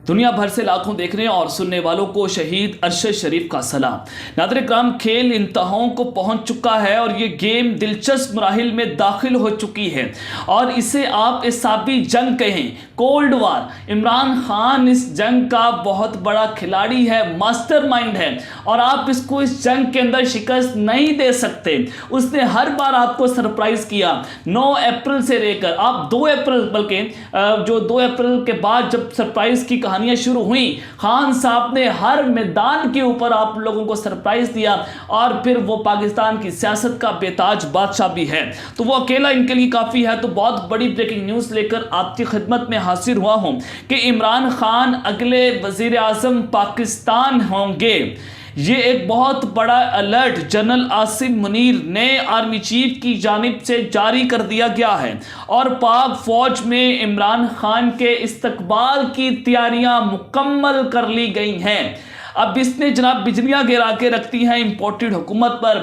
दुनिया भर से लाखों देखने और सुनने वालों को शहीद अरशद शरीफ का सलाम। नाज़रीन इकराम, खेल इंतहाओं को पहुंच चुका है और ये गेम दिलचस्प मराहिल में दाखिल हो चुकी है और इसे आप इसाबी जंग कहें, कोल्ड वार। इमरान खान इस जंग का बहुत बड़ा खिलाड़ी है, मास्टरमाइंड है और आप इसको इस जंग के अंदर शिकस्त नहीं दे सकते। उसने हर बार आपको सरप्राइज किया। 9 अप्रैल से लेकर आप 2 अप्रैल, बल्कि जो 2 अप्रैल के बाद जब सरप्राइज की कहानियां शुरू हुई, खान साहब ने हर मैदान के ऊपर आप लोगों को सरप्राइज दिया और फिर वो पाकिस्तान की सियासत का बेताज बादशाह भी है, तो वो अकेला इनके लिए काफ़ी है। तो बहुत बड़ी ब्रेकिंग न्यूज़ लेकर आपकी खिदमत में हाजिर हुआ हूं कि इमरान खान अगले वजीर आज़म पाकिस्तान होंगे। ये एक बहुत बड़ा अलर्ट जनरल आसिम मुनीर नए आर्मी चीफ की जानिब से जारी कर दिया गया है और पाक फौज में इमरान खान के इस्तकबाल की तैयारियां मुकम्मल कर ली गई हैं। अब इसने जनाब बिजलियां गिरा के रखती हैं इंपोर्टेड हुकूमत पर,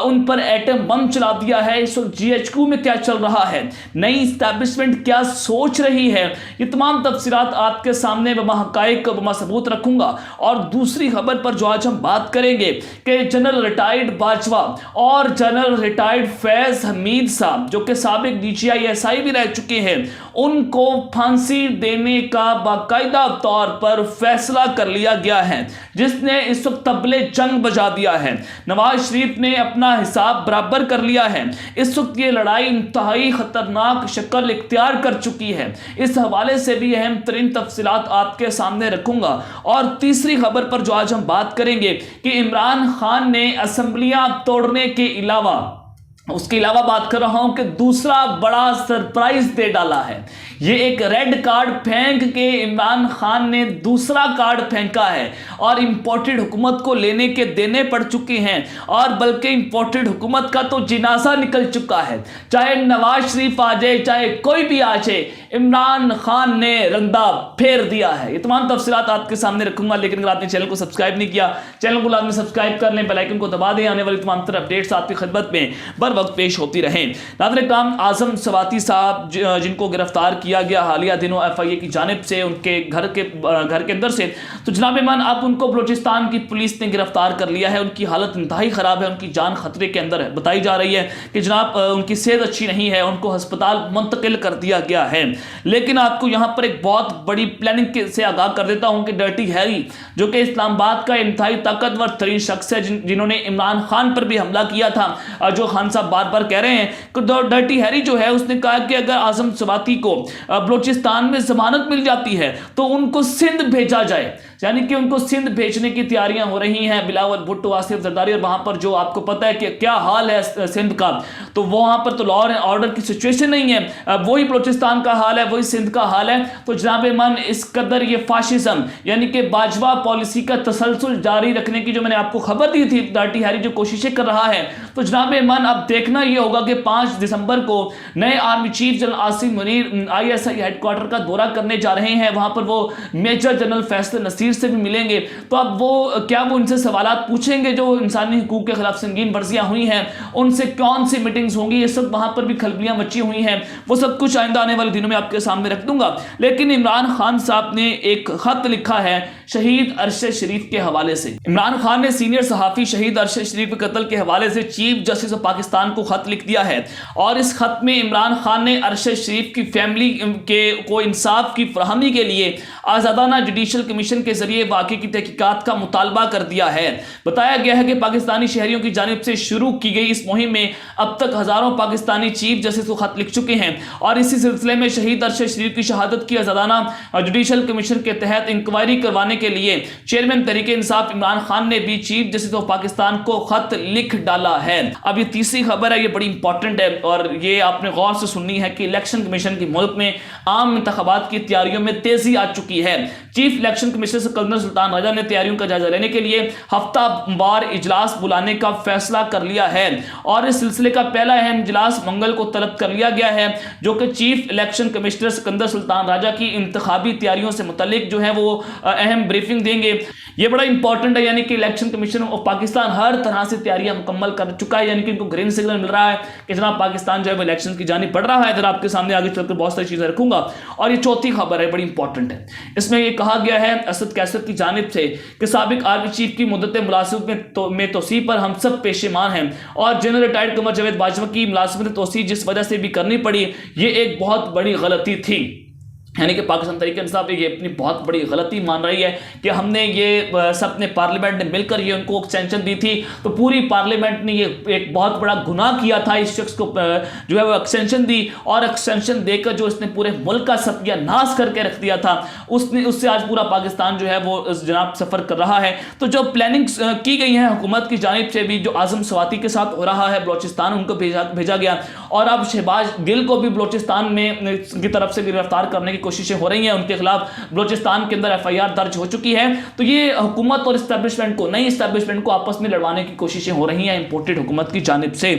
उन पर एटम बम चला दिया है। इस वक्त GHQ में क्या चल रहा है, नई इस्टेब्लिशमेंट क्या सोच रही है, ये तमाम तफसीलात आपके सामने हक़ाइक़ व सबूत रखूंगा। और दूसरी खबर पर जो आज हम बात करेंगे कि जनरल रिटायर्ड बाजवा और जनरल रिटायर्ड फैज़ हमीद साहब, जो कि साबिक DGI SI भी रह चुके हैं, उनको फांसी देने का बाकायदा तौर पर फैसला कर लिया गया है, जिसने इस वक्त तबले जंग बजा दिया है। नवाज शरीफ ने अपना हिसाब बराबर कर लिया है। इस वक्त ये लड़ाई इंतहाई खतरनाक शक्ल इख्तियार कर चुकी है। इस हवाले से भी अहम तरीन तफसीलात आपके सामने रखूंगा। और तीसरी खबर पर जो आज हम बात करेंगे कि इमरान खान ने असम्बलियां तोड़ने के अलावा, उसके अलावा बात कर रहा हूं कि दूसरा बड़ा सरप्राइज दे डाला है। ये एक रेड कार्ड फेंक के इमरान खान ने दूसरा कार्ड फेंका है और इंपोर्टेड हुकूमत को लेने के देने पड़ चुके हैं और बल्कि इंपोर्टेड हुकूमत का तो जिनासा निकल चुका है। चाहे नवाज शरीफ आ जाए, चाहे कोई भी आ जाए, इमरान खान ने रंदा फेर दिया है। ये तमाम तफसीलात आपके सामने रखूंगा, लेकिन अगर आपने चैनल को सब्सक्राइब नहीं किया, चैनल को लाजमी सब्सक्राइब कर लें, बेल आइकन को दबा दें। आने वाली तमाम तरह अपडेट्स आपकी खिदमत में बर वक्त पेश होती रहें। नाज़रीन इकराम, आजम सवाती साहब जिनको गिरफ्तार किया गया हालिया दिनों FIA की जानिब से उनके घर के अंदर से, तो जनाब ईमान अब उनको बलूचिस्तान की पुलिस ने गिरफ्तार कर लिया है। उनकी हालत इंतहाई ख़राब है, उनकी जान खतरे के अंदर है। बताई जा रही है कि जनाब उनकी सेहत अच्छी नहीं है, उनको अस्पताल मुंतकिल कर दिया गया है। लेकिन आपको यहाँ पर एक बहुत बड़ी प्लानिंग से आगाह कर देता हूँ कि डर्टी हैरी, जो कि इस्लामाबाद का इंतहाई ताकतवर तरीन शख्स है, जिन्होंने इमरान खान पर भी हमला किया था, जो खान साहब बार बार कह रहे हैं कि डर्टी हैरी जो है उसने कहा कि अगर आजम सवाती को बलूचिस्तान में जमानत मिल जाती है तो उनको सिंध भेजा जाए, यानी कि उनको सिंध भेजने की तैयारियां हो रही हैं। बिलावल भुट्टो, आसिफ जरदारी, और वहां पर जो आपको पता है कि क्या हाल है सिंध का, तो वहां पर तो लॉ एंड ऑर्डर की सिचुएशन नहीं है। वही बलूचिस्तान का हाल है, वही सिंध का हाल है। तो जनाब ईमान इस कदर ये फाशिज्म यानी कि बाजवा पॉलिसी का तसलसल जारी रखने की जो मैंने आपको खबर दी थी, डर्टी हैरी जो कोशिशें कर रहा है, तो जनाब ईमान अब देखना ये होगा कि 5 दिसंबर को नए army chief general Asim Munir ISI headquarter का दौरा करने जा रहे हैं। वहां पर वो मेजर जनरल फैसल नसीर से भी मिलेंगे। तो अब वो क्या वो उनसे सवालात पूछेंगे जो इंसानी हुकूक के खिलाफ संगीन वर्जियां हुई हैं, उनसे कौन सी मीटिंग्स होंगी, ये सब वहां पर भी खलबलियां मची हुई हैं। वो सब कुछ आइंदा आने वाले दिनों में आपके सामने रख दूंगा। लेकिन इमरान खान साहब ने एक खत लिखा है शहीद अरशद शरीफ के हवाले से। इमरान खान ने सीनियर सहाफी शहीद अरशद शरीफ के कत्ल के हवाले से चीफ जस्टिस ऑफ पाकिस्तान को खत लिख दिया है और इस खत में इमरान खान ने अरशद शरीफ की फैमिली को इंसाफ की फरहमी के लिए आज़ादाना जुडिशल कमीशन के जरिए वाक़े की तहकीकात का मुतालबा कर दिया है। बताया गया है कि पाकिस्तानी शहरियों की जानिब से शुरू की गई इस मुहिम में अब तक हज़ारों पाकिस्तानी चीफ जस्टिस को खत लिख चुके हैं और इसी सिलसिले में शहीद अरशद शरीफ की शहादत की आज़ादाना जुडिशल कमीशन के तहत इंक्वायरी करवाने के लिए चेयरमैन तहरीक इंसाफ इमरान खान ने भी चीफ जस्टिस ऑफ पाकिस्तान को खत लिख डाला है। अब ये तीसरी खबर है, ये बड़ी इंपॉर्टेंट है और ये आपने गौर से सुननी है कि इलेक्शन कमीशन की मुल्क में आम इंतखाबात की तैयारियों में तेजी आ चुकी है। Chief election commissioner Sikandar Sultan Raja ने तैयारियों का जायजा लेने के लिए हफ्तावार इजलास बुलाने का फैसला कर लिया है और इस सिलसिले का पहला अहम इजलास मंगल को तलब कर लिया गया है, जो कि chief election commissioner Sikandar Sultan Raja की इंतखाबी तैयारियों से मुतल्लिक जो है वो अहम ब्रीफिंग देंगे। ये बड़ा इंपॉर्टेंट है, यानी कि इलेक्शन कमीशन ऑफ पाकिस्तान हर तरह से तैयारियां मुकम्मल कर चुका है, यानी कि इनको ग्रीन सिग्नल मिल रहा है कि जनाब पाकिस्तान जो है वो इलेक्शन की जानिब बढ़ रहा है। इधर आपके सामने आगे चलकर बहुत सारी चीजें रखूंगा। और ये चौथी खबर है, बड़ी इंपॉर्टेंट है। इसमें ये कहा गया है असद कैसर की जानिब से कि साबिक आर्मी चीफ की मुद्दत मुलाजिमत में तोसी पर हम सब पेशेमान हैं और जनरल रिटायर्ड कमर जावेद बाजवा की मुलाजिमत तोसी जिस वजह से भी करनी पड़ी, ये एक बहुत बड़ी गलती थी। यानी कि पाकिस्तान तहरीक इंसाफ ये अपनी बहुत बड़ी गलती मान रही है कि हमने ये सब ने पार्लियामेंट ने मिलकर ये उनको एक्सटेंशन दी थी, तो पूरी पार्लियामेंट ने ये एक बहुत बड़ा गुनाह किया था, इस शख्स को जो है वो एक्सटेंशन दी और एक्सटेंशन देकर जो इसने पूरे मुल्क का सत्यानाश करके रख दिया था, उससे आज पूरा पाकिस्तान जो है वो जनाब सफर कर रहा है। तो जो प्लानिंग की गई है हुकूमत की जानिब से भी, जो आजम सवाती के साथ हो रहा है बलोचिस्तान, उनको भेजा गया और अब शहबाज गिल को भी बलोचिस्तान में की तरफ से गिरफ्तार करने की कोशिशें हो रही हैं, उनके खिलाफ बलोचिस्तान के अंदर एफआईआर दर्ज हो चुकी है। तो ये हुकूमत और इस्टेब्लिशमेंट को, नई इस्टेब्लिशमेंट को आपस में लड़वाने की कोशिशें हो रही हैं इंपोर्टेड हुकूमत की जानिब से।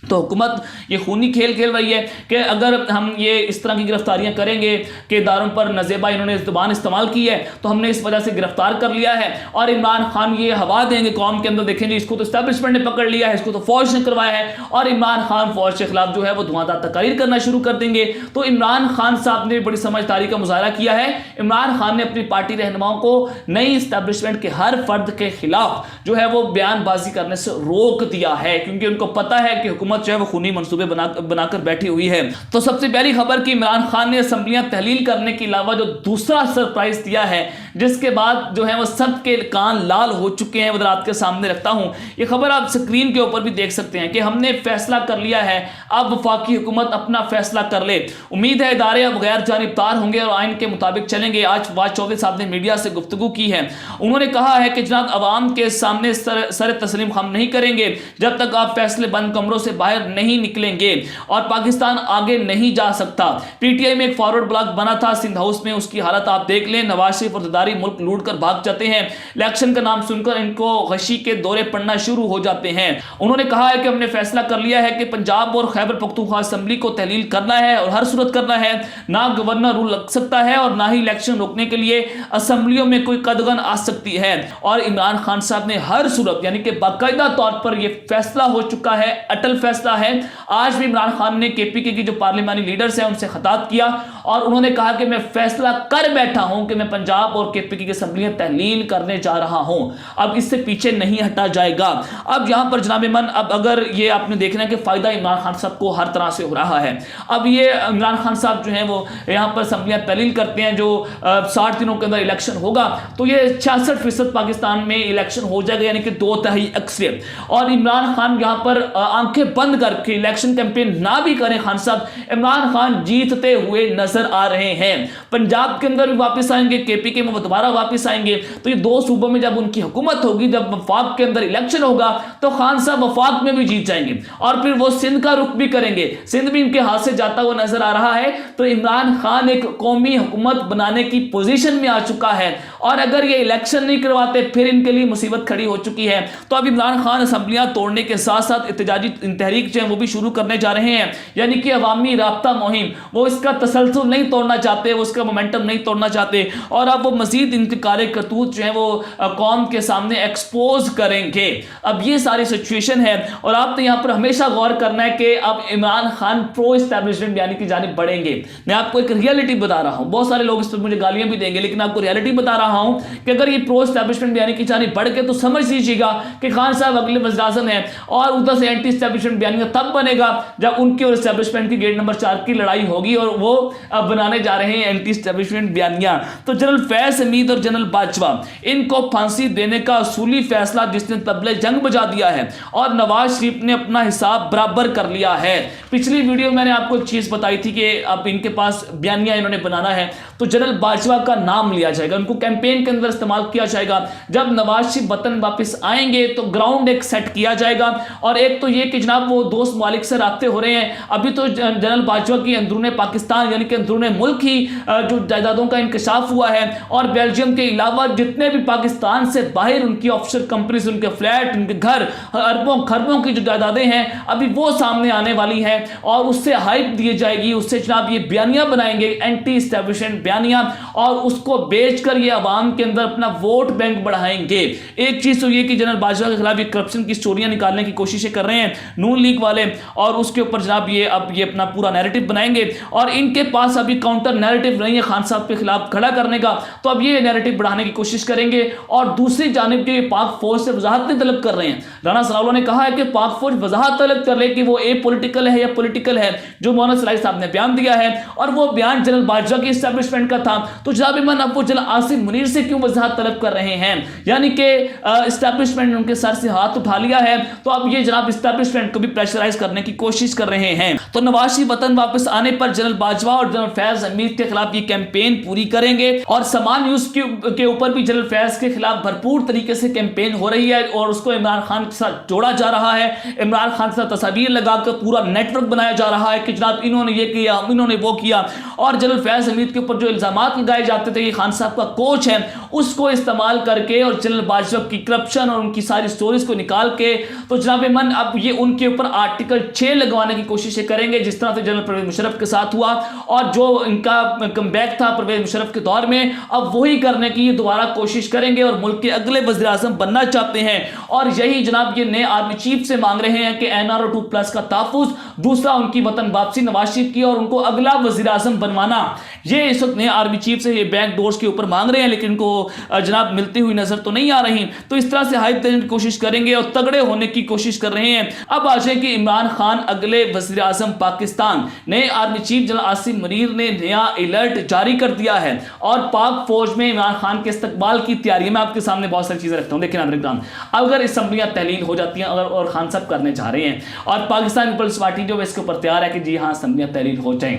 तो हुकूमत ये खूनी खेल खेल रही है कि अगर हम ये इस तरह की गिरफ्तारियां करेंगे कि दारों पर नजेबा इन्होंने जुबान इस्तेमाल की है तो हमने इस वजह से गिरफ्तार कर लिया है, और इमरान खान ये हवा देंगे कौम के अंदर, देखेंगे इसको तो इस्टेब्लिशमेंट ने पकड़ लिया है, इसको तो फौज ने करवाया है, और इमरान खान फौज के खिलाफ जो है वो धुआंधार तकारीर करना शुरू कर देंगे। तो इमरान खान साहब ने बड़ी समझदारी का मुजाहरा किया है। इमरान खान ने अपनी पार्टी रहनुमाओं को नई इस्टेब्लिशमेंट के हर फर्द के खिलाफ जो है वो बयानबाजी करने से रोक दिया है, क्योंकि उनको पता है कि हुकूमत जो है वो खूनी मंसूबे बनाकर बैठी हुई है। तो सबसे पहली खबर कि इमरान खान ने असेंबलियां तहलील करने के अलावा जो दूसरा सरप्राइज दिया है, जिसके बाद जो है वो सबके कान लाल हो चुके हैं, वो आपके सामने रखता हूं। ये खबर आप स्क्रीन के ऊपर भी देख सकते हैं कि हमने फैसला कर लिया है, अब वफाकी हुकूमत अपना फैसला कर ले। उम्मीद है इदारे अब गैर जानिबदार होंगे और आइन के मुताबिक चलेंगे। आज फवाद चौधरी साहब ने मीडिया से गुफ्तगू की है, उन्होंने कहा है कि जनाब अवाम के सामने सर तस्लीम हम नहीं करेंगे जब तक आप फैसले बंद कमरों से बाहर नहीं निकलेंगे और पाकिस्तान आगे नहीं जा सकता। पीटीआई में एक फॉरवर्ड ब्लॉक बना था सिंध हाउस में, उसकी हालत आप देख लें। नवाज शरीफ और जरदारी मुल्क लूट कर भाग जाते हैं, इलेक्शन का नाम सुनकर इनको गशी के दौरे पड़ना शुरू हो जाते हैं। उन्होंने कहा है कि हमने फैसला कर लिया है कि पंजाब और खैबर पख्तूनख्वा असेंबली को तहलील करना है और हर सूरत करना है, ना गवर्नर रूल लग सकता है और ना ही इलेक्शन रोकने के लिए असेंबलियों में कोई कदगन आ सकती है। और इमरान खान साहब ने हर सूरत यानी कि बाकायदा तौर पर यह फैसला हो चुका है, अटल फैसला है। आज भी इमरान खान ने केपीके की जो पार्लियामानी लीडर्स हैं उनसे खिताब किया और उन्होंने कहा कि मैं फैसला कर बैठा हूं कि मैं पंजाब और केपीके की असेंबलियां तहलील करने जा रहा हूं, अब इससे पीछे नहीं हटा जाएगा। अब यहां पर जनाब मन, अब अगर ये आपने देखना है कि फायदा इमरान खान साहब को हर तरह से हो रहा है। अब ये इमरान खान साहब जो है वो यहां पर असेंबलियां तहलील करते हैं, जो 60 दिनों के अंदर इलेक्शन होगा तो ये 66% पाकिस्तान में इलेक्शन हो जाएगा, यानी कि 2/3 अक्सरियत। और इमरान खान यहां पर आंखें बंद करके इलेक्शन कैंपेन ना भी करें खान साहब, इमरान खान जीतते हुए नजर आ रहे हैं। पंजाब के अंदर भी वापस आएंगे, केपीके में दोबारा वापस आएंगे। तो ये दो सूबों में जब उनकी हुकूमत होगी, जब वफाक के अंदर इलेक्शन होगा तो खान साहब वफाक में भी जीत जाएंगे और फिर वो सिंध का रुख भी करेंगे, सिंध भी इनके हाथ से जाता हुआ नजर आ रहा है। तो इमरान खान एक कौमी हुकूमत बनाने की पोजीशन में आ चुका है और अगर ये इलेक्शन नहीं करवाते फिर इनके लिए मुसीबत खड़ी हो चुकी है। तो अब इमरान खान असेंबलियां तोड़ने के साथ साथ एहतजाजी तहरीक जो है वो भी शुरू करने जा रहे हैं, यानी कि अवामी राब्ता मुहिम। वो इसका तसलसल नहीं तोड़ना चाहते, वो इसका मोमेंटम नहीं तोड़ना चाहते और अब वो मजीद इनके काले करतूत जो है वो कौम के सामने एक्सपोज करेंगे। अब ये सारी सिचुएशन है और आपने यहाँ पर हमेशा गौर करना है कि अब इमरान खान प्रो इस्टेब्लिशमेंट यानी कि जानिब बढ़ेंगे। मैं आपको एक रियलिटी बता रहा हूँ, बहुत सारे लोग इस पर मुझे गालियां भी देंगे, लेकिन आपको रियलिटी बता रहा हूँ कि अगर ये प्रो इस्टेब्लिशमेंट यानी कि जानिब बढ़ के तो समझ लीजिएगा कि खान साहब अगले वज़ीर-ए-आज़म हैं और उधर से एंटी इस्टेब्लिशमेंट बयानिया तब बनेगा जब उनकी और इस्टेब्लिशमेंट की गेट नंबर 4 की लड़ाई होगी और वो अब बनाने जा रहे हैं एंटी इस्टेब्लिशमेंट बयानिया। तो जनरल फैज हमीद और जनरल बाजवा, इनको फांसी देने का असूली फैसला जिसने तबले जंग बजा दिया है और नवाज शरीफ ने अपना हिसाब बराबर कर लिया है। पिछली वीडियो में मैंने आपको एक चीज बताई थी कि अब इनके पास बयानिया इन्होंने बनाना है तो जनरल बाजवा का नाम लिया जाएगा, उनको कैंपेन के अंदर इस्तेमाल किया जाएगा। जब नवाज शरीफ वतन वापस आएंगे तो ग्राउंड एक सेट किया जाएगा और एक तो ये कि जनाब वो दोस्त मालिक से राब्ते हो रहे हैं। अभी तो जनरल बाजवा की अंदरूने पाकिस्तान यानी कि अंदरूने मुल्क ही जो जायदादों का इंकशाफ हुआ है और और बेल्जियम के अलावा जितने भी पाकिस्तान से बाहर उनकी ऑफशोर कंपनीज, उनके फ्लैट, उनके घर, अरबों खरबों की जो जायदादें हैं अभी वो सामने आने वाली हैं और उससे हाइप दी जाएगी, उससे जनाब ये बयानियां बनाएंगे, एंटी एस्टेब्लिशमेंट बयानियां, और उसको बेचकर ये अवाम के अंदर अपना वोट बैंक बढ़ाएंगे। एक चीज तो ये कि जनरल बाजवा के खिलाफ ये करप्शन की स्टोरियां निकालने की कोशिशें कर रहे हैं नून लीग वाले, और उसके ऊपर जनाब ये अब ये अपना पूरा नैरेटिव बनाएंगे और इनके पास अभी काउंटर नैरेटिव नहीं है खान साहब के खिलाफ खड़ा करने का, तो अब ये नैरेटिव बढ़ाने की कोशिश करेंगे। और दूसरी जानिब के पाक फौज से वजाहत तलब कर रहे हैं। राणा सनाउल्लाह ने कहा है कि पाक फौज वजाहत तलब कर ले कि वो ए पॉलिटिकल है या पॉलिटिकल है, जो मोहम्मद सलाही साहब ने बयान दिया है और वो बयान जनरल बाजवा की एस्टैब्लिशमेंट का था, तो जनाब इमरान अब वो जनरल आसिम मुनीर से क्यों वजाहत तलब कर रहे हैं? यानी कि एस्टैब्लिशमेंट ने उनके सर से हाथ उठा लिया है, तो अब ये जनाब एस्टैब्लिशमेंट को भी प्रेशराइज करने की कोशिश कर रहे हैं। तो नवाज शरीफ वतन वापस आने पर जनरल बाजवा और जनरल फैज हमीद के खिलाफ ये कैंपेन पूरी करेंगे और समान न्यूज के ऊपर भी जनरल फैज के खिलाफ भरपूर तरीके से कैंपेन हो रही है और उसको इमरान खान के साथ जोड़ा जा रहा है। इमरान खान के साथ तस्वीर लगाकर पूरा नेटवर्क बनाया जा रहा है कि जनाब इन्होंने ये किया, इन्होंने वो किया, और जनरल फैज हमीद के ऊपर जो इल्जामात लगाए जाते थे कि खान साहब का कोच है, उसको इस्तेमाल करके और जनरल बाजवा की करप्शन और उनकी सारी स्टोरीज को निकाल के, तो जनाब मन अब ये उनके ऊपर आर्टिकल 6 लगवाने की कोशिशें करेंगे, जिस तरह से जनरल परवेज मुशर्रफ के साथ हुआ और जो इनका कमबैक था परवेज मुशर्रफ के दौर में, अब वही करने की दोबारा कोशिश करेंगे और मुल्क के अगले वज़ीर आज़म बनना चाहते हैं। और यही जनाब ये नए आर्मी चीफ से मांग रहे हैं कि NRO 2+ का तहफ़्फ़ुज़, दूसरा उनकी वतन वापसी नवाज शरीफ की और उनको अगला वज़ीर आज़म बनवाना, ये इस वक्त नए आर्मी चीफ से ये बैक डोर्स के ऊपर मांग रहे हैं, लेकिन इनको जनाब मिलती हुई नजर तो नहीं आ रही। तो इस तरह से हाइप देने की कोशिश करेंगे और तगड़े होने की कोशिश कर रहे हैं। अब आ जाए कि इमरान खान अगले वज़ीर आज़म पाकिस्तान, नए army chief general Asim Munir ने नया अलर्ट जारी कर दिया है और पाक फौज में इमरान खान के इस्तकबाल की तैयारी। मैं आपके सामने बहुत सारी चीजें रखता हूं। देखिए नाज़रीन, अगर असम्बलियां तहलील हो जाती हैं अगर और खान साहब करने जा रहे हैं और पाकिस्तान पीपल्स पार्टी जो इसके ऊपर तैयार है कि जी हाँ असम्बलियां तहलील हो जाएं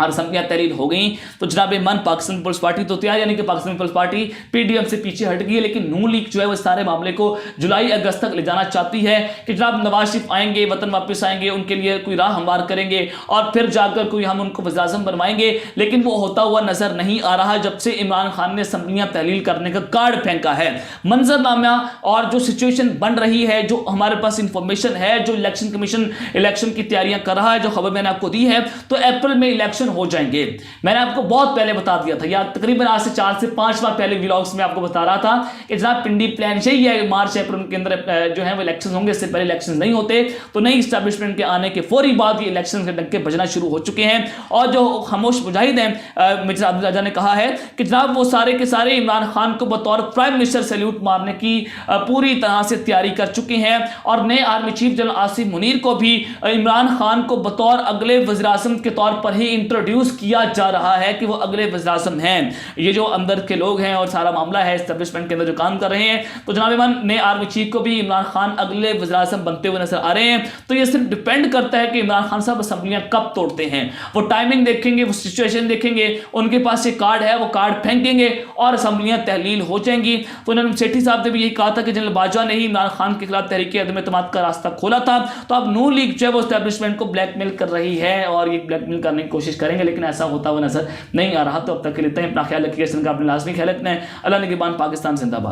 और असम्बलियां तहलील हो गई, तो जनाब मन पाकिस्तान पीपल्स पार्टी तो तैयार, यानी कि पाकिस्तान पीपल्स पार्टी PDM से पीछे हट गई है, लेकिन नून लीग जो है वो सारे मामले को जुलाई अगस्त तक ले जाना चाहती है कि जनाब नवाज शरीफ आएंगे, वतन वापस आएंगे, उनके लिए कोई राह हमवार करेंगे और फिर जाकर कोई हम उनको वज़ीर आज़म बनवाएंगे, लेकिन वो होता हुआ नजर नहीं आ रहा जब से इमरान खान ने असम्बलियां तहलील करने का कार्ड फेंका है। मंजरनामा और जो सिचुएशन बन रही है, जो हमारे पास इंफॉर्मेशन है, जो इलेक्शन कमीशन इलेक्शन की तैयारियां कर रहा है, जो खबर मैंने आपको दी है, तो अप्रैल में इलेक्शन हो जाएंगे। मैंने आपको बहुत पहले बता दिया था, या तकरीबन आज से 4 से 5 बार पहले व्लॉग्स में आपको बता रहा था कि जनाब पिंडी प्लान यही है, मार्च अप्रैल के अंदर जो है वो इलेक्शन होंगे, इससे पहले इलेक्शन नहीं होते। तो नई स्टैब्लिशमेंट के आने के फौरी बाद ये इलेक्शन के डंके बजना शुरू हो चुके हैं और जो खामोश मुजाहिद हैं मिर्जा अब्दुल राजा ने कहा है कि जनाब वो सारे के सारे इमरान खान को बतौर प्राइम मिनिस्टर सैल्यूट मारने की पूरी तरह से तैयारी कर चुके हैं और नए army chief general Asim Munir को भी इमरान खान को बतौर अगले वज़ीर आज़म के तौर पर ही इंट्रोड्यूस किया जा रहा है कि वो अगले वज़ीर आज़म हैं। ये जो अंदर के लोग हैं और सारा मामला है एस्टेब्लिशमेंट के अंदर जो काम कर रहे हैं, तो जनाब इमरान नए आर्मी चीफ को भी इमरान खान अगले वज़ीर आज़म बनते हुए नजर आ रहे हैं। तो ये सिर्फ डिपेंड करता है कि इमरान खान साहब असम्बलियां कब तोड़ते हैं, वो टाइमिंग देखेंगे, वो सिचुएशन देखेंगे, उनके पास ये कार्ड है, वो कार्ड फेंकेंगे और असम्बलियां तहलील हो जाएंगी। तो उन्होंने सेठी साहब ने भी यही कहा था कि जनरल बाजवा ने ही इमरान खान के खिलाफ तहरीक अदम एतमाद का रास्ता खोला था। तो अब नून लीग जो है वो एस्टेब्लिशमेंट को ब्लैकमेल कर रही है और ये ब्लैकमेल करने की कोशिश करेंगे, लेकिन ऐसा होता हुआ नजर नहीं आ रहा। तो अब तक के लिए अपना ख्याल रखिए, अपना लाजमी ख्याल रखना है। अल्लाह निगहबान, पाकिस्तान जिंदाबाद।